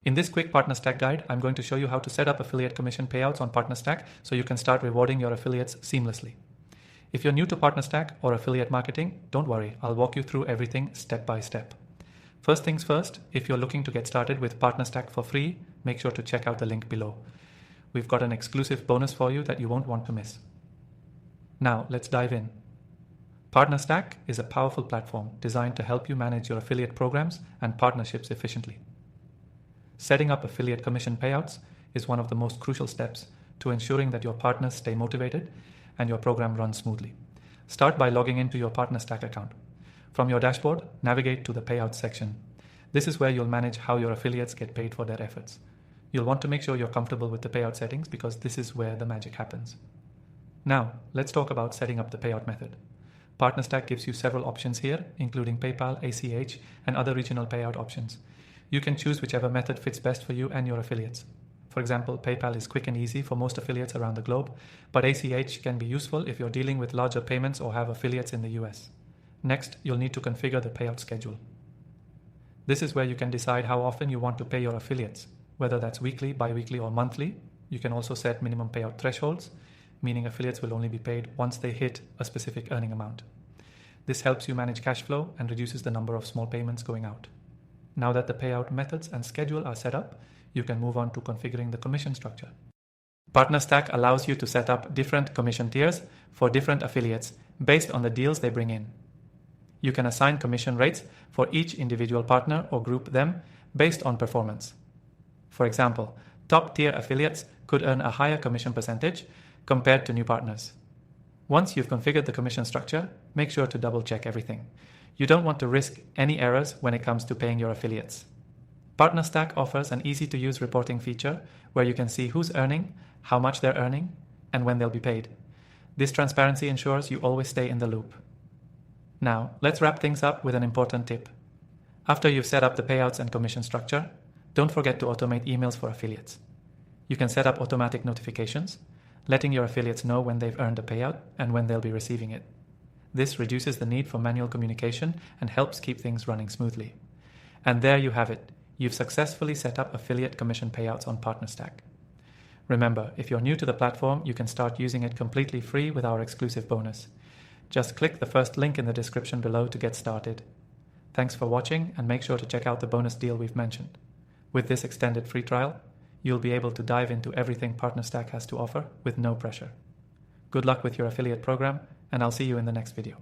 In this quick PartnerStack guide, I'm going to show you how to set up affiliate commission payouts on PartnerStack so you can start rewarding your affiliates seamlessly. If you're new to PartnerStack or affiliate marketing, don't worry, I'll walk you through everything step by step. First things first, if you're looking to get started with PartnerStack for free, make sure to check out the link below. We've got an exclusive bonus for you that you won't want to miss. Now, let's dive in. PartnerStack is a powerful platform designed to help you manage your affiliate programs and partnerships efficiently. Setting up affiliate commission payouts is one of the most crucial steps to ensuring that your partners stay motivated and your program runs smoothly. Start by logging into your PartnerStack account. From your dashboard, navigate to the Payouts section. This is where you'll manage how your affiliates get paid for their efforts. You'll want to make sure you're comfortable with the payout settings because this is where the magic happens. Now, let's talk about setting up the payout method. PartnerStack gives you several options here, including PayPal, ACH, and other regional payout options. You can choose whichever method fits best for you and your affiliates. For example, PayPal is quick and easy for most affiliates around the globe, but ACH can be useful if you're dealing with larger payments or have affiliates in the US. Next, you'll need to configure the payout schedule. This is where you can decide how often you want to pay your affiliates, whether that's weekly, bi-weekly, or monthly. You can also set minimum payout thresholds, meaning affiliates will only be paid once they hit a specific earning amount. This helps you manage cash flow and reduces the number of small payments going out. Now that the payout methods and schedule are set up, you can move on to configuring the commission structure. PartnerStack allows you to set up different commission tiers for different affiliates based on the deals they bring in. You can assign commission rates for each individual partner or group them based on performance. For example, top tier affiliates could earn a higher commission percentage compared to new partners. Once you've configured the commission structure, make sure to double check everything. You don't want to risk any errors when it comes to paying your affiliates. PartnerStack offers an easy-to-use reporting feature where you can see who's earning, how much they're earning, and when they'll be paid. This transparency ensures you always stay in the loop. Now, let's wrap things up with an important tip. After you've set up the payouts and commission structure, don't forget to automate emails for affiliates. You can set up automatic notifications, letting your affiliates know when they've earned a payout and when they'll be receiving it. This reduces the need for manual communication and helps keep things running smoothly. And there you have it. You've successfully set up affiliate commission payouts on PartnerStack. Remember, if you're new to the platform, you can start using it completely free with our exclusive bonus. Just click the first link in the description below to get started. Thanks for watching, and make sure to check out the bonus deal we've mentioned. With this extended free trial, you'll be able to dive into everything PartnerStack has to offer with no pressure. Good luck with your affiliate program, and I'll see you in the next video.